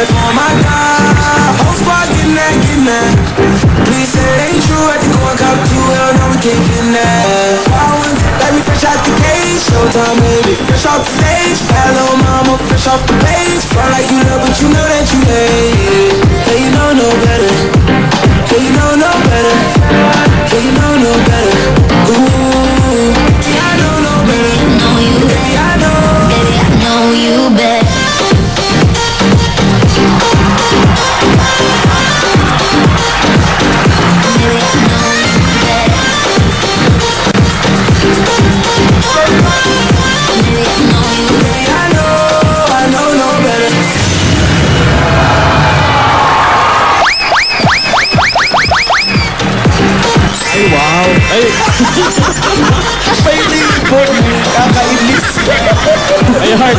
life on my God. Whole squad getting that. Please say it ain't true. Had to go and cop you. Hell no, we can't get that. Flowers, got me fresh out the cage. Showtime, baby, fresh off the stage. Bad little mama, fresh off the page. Front like you love, but you know that you hate. Hey, you know no better. Hey, you know no better. Hey, you know no better. Ooh, yeah, I know no better. Know you Baby, I know. Baby, I know you better. Baby, I know you better. Baby, I know you Baby, I know no better. Ay, wow. Ay. May libon. Kakainis. Ay, heart.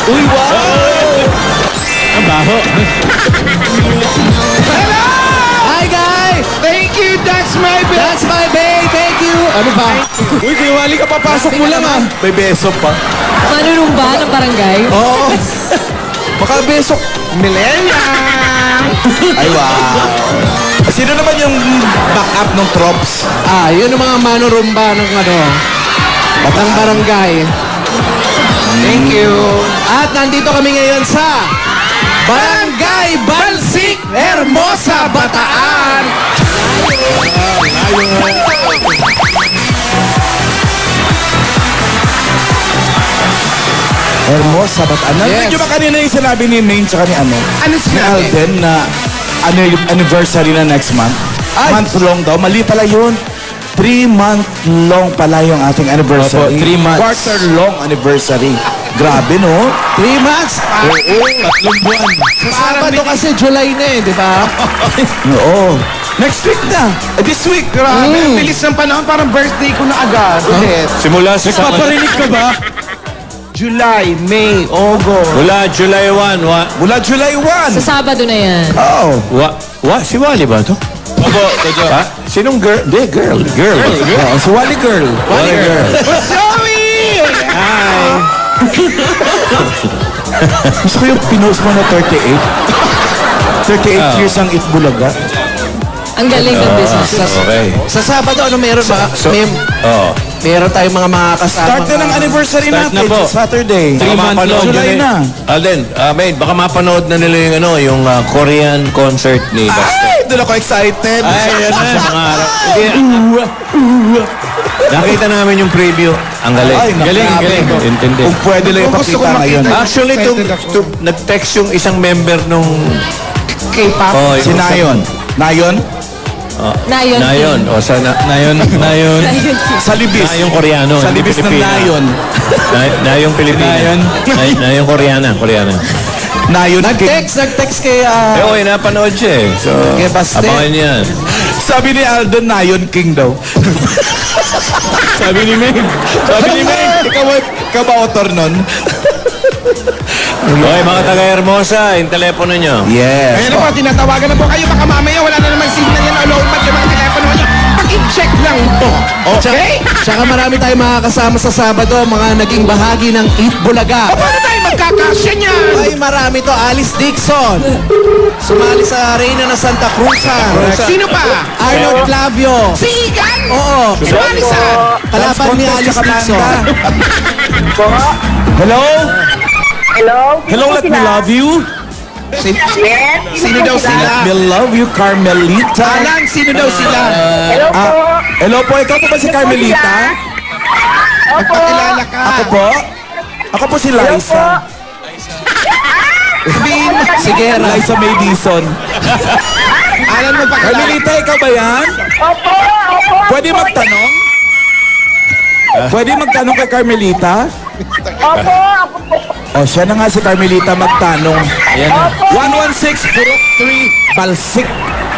Uy, wow. Ang baho. Hi, guys! Thank you, that's my best. That's my babe. Thank you. Ano ba? Uy, Kuya Wally ka, papasok mo lang ah. May beso pa. Manunumba ng barangay? Oo. Baka beso. Millennial. Ay, wow. Sino naman yung backup ng tropes? Yun ang mga manurumba ng ng barangay. Thank you. At nandito kami ngayon sa Barangay Balsik, Hermosa, Bataan. Hermosa, Bataan. Narinig niyo ba kanina yung sinabi ni Maine tsaka ni Ano Ni sinabi? Alden na ano yung anniversary na next month? Month long daw. Mali pala yun. 3-month long pala yung ating anniversary. Opo, 3 months. Quarter long anniversary. Grabe, no? 3 months. Oo, 3 buwan. Sa Sabado kasi July na di ba? Oo. Next week na. This week. Grabe, ang bilis ng panahon. Parang birthday ko na agad. Ulit. Simula sa Nagpaparinig ka ba? July, May, August. Mula July 1. Mula July 1. Sa Sabado na yan. Oo. Si Wally ba to? Opo, ha? Sinong girl? Di, girl. Girl. Oo, si Wally Girl. Wally girl. Joey! Hi. Gusto ko yung pinost mo na 38. 38 years ang Itbulaga. Ang galing ng business. Okay. Sa Sabado, ano meron ba? Meron tayong mga kasama. Start na ng anniversary Start natin. na po. Saturday. 3-month long. July na. Alden, Maine, baka mapanood na nila yung Korean concert ni Basta. Ay, doon ako excited. Ay, yan na. Sa mga araw. Nakita namin yung preview. Ang galing. Ay, galing. grabe. Intindi. Kung pwede lang Gusto ko ipakita ngayon. makita. Actually, nag-text yung isang member nung... K-pop. Si Nayon. Nayon? Nayon. Nayon. O, Nayon. Sa libis. Nayong Koreano. Sa hindi libis ng Pilipina. Nayon. Nayong Pilipina. Nayong Koreana. Nayon. Nag-text kay Okay, napanood siya eh. So, Kay Baste. abangan yan. Sabi ni Alden, Nayon King daw. Sabi ni Meg. Ikaw ba author nun? Okay, mga taga-Hermosa, yung telepono nyo. Yes. Ayan na po, tinatawagan na po kayo. Baka mamaya wala na namang signal yan. Alobat yung mga telepono nyo. Pag-i-check lang po. Okay? Tsaka marami tayong mga kasama sa Sabado, mga naging bahagi ng Eat Bulaga. Paano tayo magkakasya niyan? Ay, marami to. Alice Dixon. Sumali sa Reyna na Santa Cruzan. Sino pa? Arnold Clavio. Si Igan? Oo. Sumali sa... Kalaban ni Alice Dixon. Hello? Hello? Hello, let me love you. Yes? Sino daw Let sila? me love you, Carmelita. Alam, sino daw sila? Hello po? Hello po, ikaw po ba si Carmelita? Opo. Pakilala ka. Ako po? Ako po si Liza. Sige, Liza May Dizon. Alam mo pa Carmelita, ikaw ba yan? Opo. Opo. Pwede magtanong? Pwede magtanong kay Carmelita? Opo. Opo. O, siya na nga si Carmelita magtanong. Ayan na. 116 Purok 3 Balsik.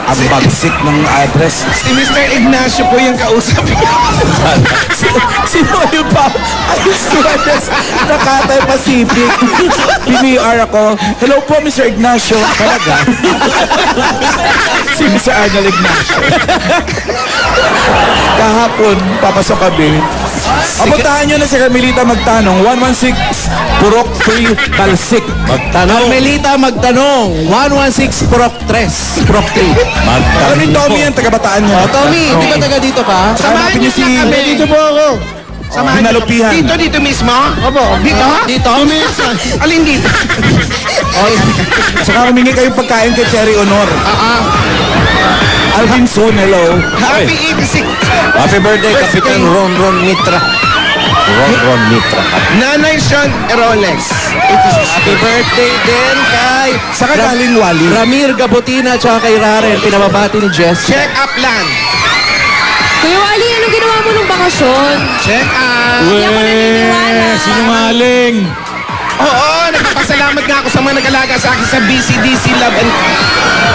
Ang bagsik ng address. Si Mr. Ignacio po yung kausap. Sino yung pa? Ay, stewardess. Nakatay Pacific. PBR ako. Hello po, Mr. Ignacio. Talaga? Si Mr. Arnold Ignacio. Kahapon, papasok kami. Apuntahan nyo na si Carmelita Magtanong, 116 Purok 3, Talsik. Magtanong. Carmelita Magtanong, 116 Prok 3. Prok 3. Alam ni Tommy yan, taga-bataan niya. Oh, Tommy, di ba taga dito ka? Samahan niyo si... na kami. Dito po ako. Samahan niyo. Binalupihan. Dito mismo? Opo. Dito? Dito? Alin dito? Saka humingi kayong pagkain kay Cherry Honor. Alvin Son, hello. Happy 86. Happy birthday, Kapitan Ron Mitra. Ron Mitra. Nanay Sean Rolex. Happy birthday din kay Saka galing Wally. Ramir Gabutina at saka kay Raren. Pinababati ni Jess. Check up lang. Kuya Wally, anong ginawa mo nung bakasyon? Check up. Hindi ako naniniwala. Sinungaling. Oo, nagpapasalamat nga ako sa mga nag-alaga sa akin sa BCDC Love and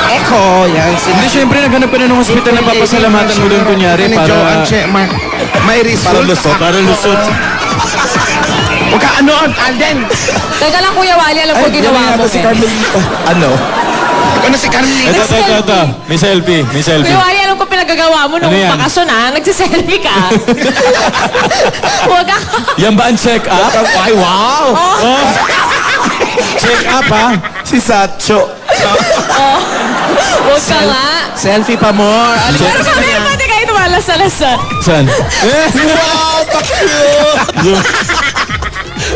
Echo. Yan. Hindi, syempre, naghanap ka na ng hospital na papasalamatan mo doon kunyari para... May result. Para lusot. Huwag ka ano, Alden. Teka lang, Kuya Wally, alam ko ginawa mo. si eh. Carmelita. Ano? Ano si Carmelita? Ito. May selfie. Kuya Wally, alam ko pinagagawa mo nung Ano yan? bakasyon nagsiselfie ka. Huwag ka. Yan ba ang check up? Ay, wow! Check up ha. Si Satcho. Huwag ka nga. Selfie pa more. Pero sabi, pati kayo tumalas-alasan. Saan?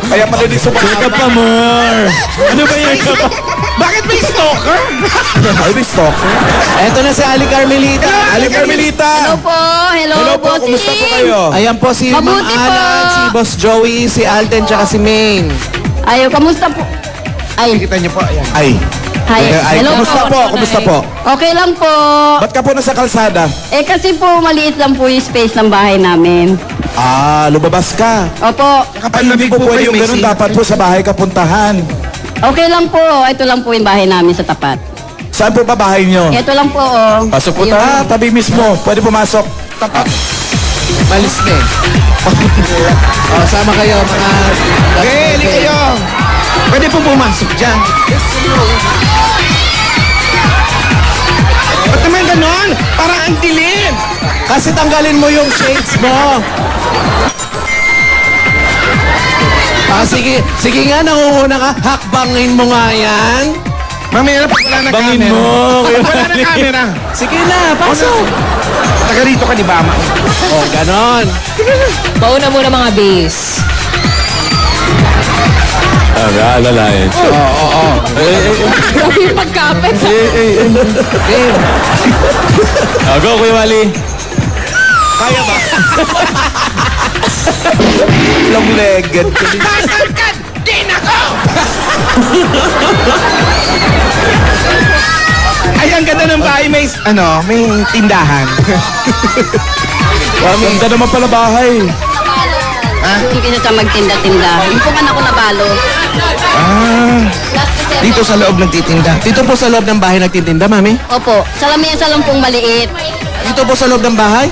Kaya pala di Check up sumama. pa more. Ano ba yan? Bakit may stalker? Ay, may stalker. Eto na si Ali Carmelita. Ali Carmelita. Hello po, Hello po, kumusta po kayo? Ayan po si Ma'am Mabuti po. Alan, si Boss Joey, si Alden, tsaka si Maine. Ayo, kamusta po? Ay, Kita niyo po, ayan. Ay. hi. Hello Kumusta po. po? Kumusta po? Okay lang po. Ba't ka po nasa kalsada? Eh kasi po maliit lang po yung space ng bahay namin. Ah, lumabas ka. Opo, Ay, hindi po pwede yung ganun. Dapat po sa bahay ka puntahan. okay lang po. Ito lang po yung bahay namin sa tapat. Saan po ba bahay nyo? Ito lang po, oh. Pasok po Ayun. ta. Tabi mismo. Pwede pumasok. Malis na eh. Sama kayo mga... Okay, hali kayo. Pwede po pumasok dyan. Ba't naman ganon? Parang ang dilim. Kasi tanggalin mo yung shades mo. Sige nga, nangunguna ka. Hakbangin mo nga yan. Mamaya na pag wala na Bangin camera. mo. Pag wala na camera. Sige na, pasok. Taga rito ka ni Bama. Oh, ganon. Bauna muna mga base. Alalayan. Grabe yung pagkapit. Go, Kuya Wally. Kaya ba? Long-legged. Tatangkad din ako! Ay, ang ganda ng bahay. May tindahan. Ganda naman pala bahay. Hindi kita magtinda-tinda. Hindi po man ako nabalo. Dito sa loob nagtitinda. Dito po sa loob ng bahay nagtitinda, mami. Opo, sa lamesa lang pong maliit. Dito po sa loob ng bahay.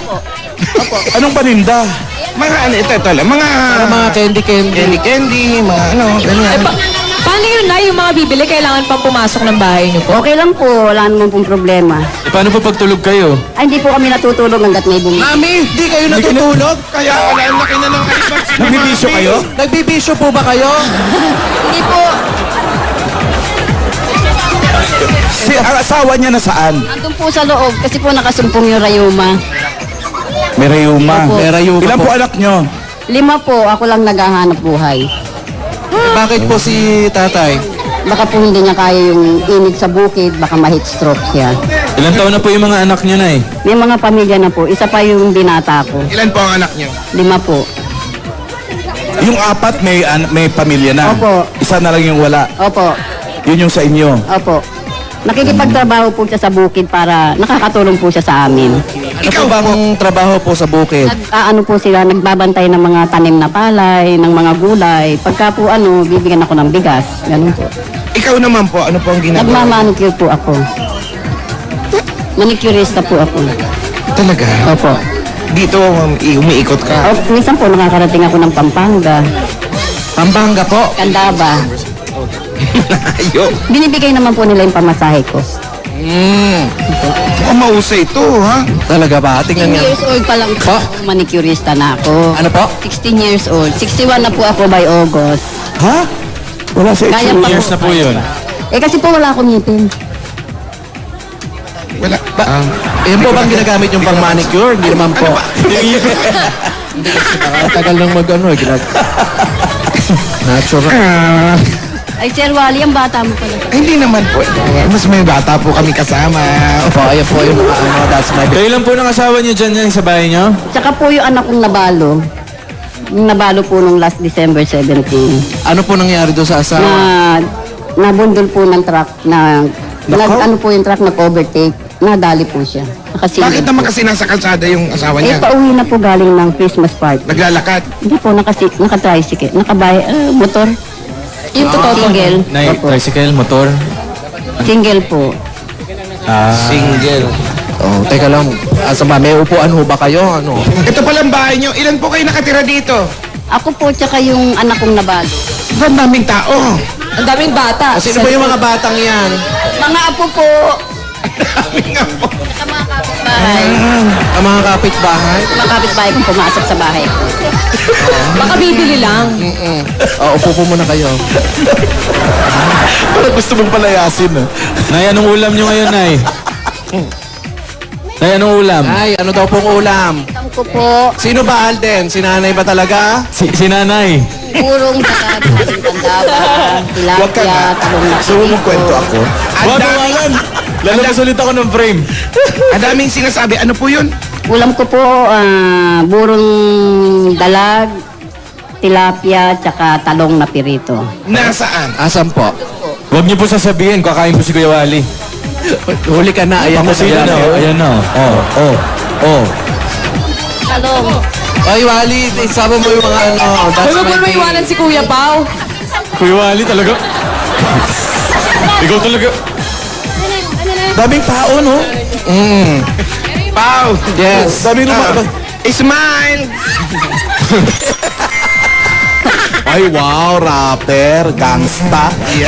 Anong paninda? Mga ano, ito lang. Mga Para mga candy. candy, mga ganyan. Paano yun na yung mga bibili? Kailangan pang pumasok ng bahay niyo po? Okay lang po, wala naman pong problema. Paano po pagtulog kayo? Ay, hindi po kami natutulog hanggat may bumi. Mami, di kayo natutulog? Kaya wala ang laki na ng iBox. Nagbibisyo kayo? Nagbibisyo po ba kayo? Hindi po. Si ang asawa niya nasaan? Andun po sa loob kasi po nakasumpong yung rayuma. May rayuma. Opo. May rayuma Ilan po po. anak nyo? 5 po, ako lang naghahanap buhay. Bakit po si tatay? Baka po hindi niya kaya yung init sa bukid, baka ma-heat stroke siya. Ilan taon na po yung mga anak niyo na eh? May mga pamilya na po, isa pa yung binata ko. Ilan po ang anak niyo? 5 po. Yung apat may pamilya na. Opo. Isa na lang yung wala. Opo, Yun yung sa inyo. opo. Nakikipagtrabaho po siya sa bukid para nakakatulong po siya sa amin. Ano po bang trabaho po sa bukid? Ano po sila, nagbabantay ng mga tanim na palay, ng mga gulay. Pagka po bibigyan ako ng bigas. Ganun po. Ikaw naman po, ano po ang ginagawa? Nagmamanicure po ako. Manicurista po ako. Talaga? Opo. Dito, umiikot ka. O, minsan po nakakarating ako ng Pampanga, Pampanga po. Candaba. Ayo. Binibigay naman po nila yung pamasahe ko. Mukhang Mukhang mausay ito, ha? Talaga ba? Tingnan 16 nga. years old pa lang po. Manicurista na ako. Ano po? 16 years old. 61 na po ako by August. Ha? Wala sa Kaya pa years na po yun. Eh kasi po wala akong ngipin. Wala. Yan po bang ginagamit yung pang manicure? Hindi naman po. Tagal lang mag-ano eh. Natural. Ay, Sir Wally, ang bata mo pala. Hindi naman po. Mas may bata po kami kasama. Opo, ayan po yung that's my Kayo lang po ng asawa niyo dyan yan sa bahay niyo? Tsaka po yung anak kong nabalo. Yung nabalo po nung last December 17. Ano po nangyari doon sa asawa? Nabundol po ng truck na ano po yung truck nag-overtake. Nadali po siya. Bakit naman kasi nasa kalsada yung asawa Eh, niya? pauwi na po galing ng Christmas party. Naglalakad. Hindi po, naka-tricycle. Motor. Yung totoo. Single. Opo. Tricycle, motor. Single po. Single. Oh, teka lang. Asa ba? May upuan ho ba kayo? Ano? Ito palang bahay niyo. Ilan po kayo nakatira dito? Ako po, tsaka yung anak kong nabalo. Ang daming tao. Ang daming bata. Sino ba yung mga batang yan? Mga apo po. Daming ako. Sa mga kapitbahay. Ang mga kapitbahay? Mga kapitbahay kong pumasok sa bahay ko. Baka bibili lang. Upo po muna kayo. Parang gusto mong palayasin. Nay, anong ulam niyo ngayon, Nay? Nay, anong ulam? Ay, ano daw pong ulam? Alam ko po, Sino ba, Alden? Si nanay ba talaga? Si Nanay. purong dagat, ating tandaba, Huwag ka tilapia, nga. talong na Gusto mo mong kwento ako? Ang Wag dami- mo Lalabas ulit ako ng frame. Ang daming sinasabi. Ano po yun? Ulam ko po, burong dalag, tilapia, tsaka talong na pirito. Nasaan? Asan po? Huwag niyo po sasabihin, kakain po si Kuya Wally. Huli ka na. Ayan na. Pakusina na. Ayan na. Oh. Talong. Ay, Wally, isama mo yung mga ano. That's Huwag mo my po thing. maiwanan si Kuya Pao. Kuya Wally talaga. Ikaw talaga. Daming tao, no? Pau! Yes. Daming Smile! Ay, wow, rapper, gangsta. Yeah.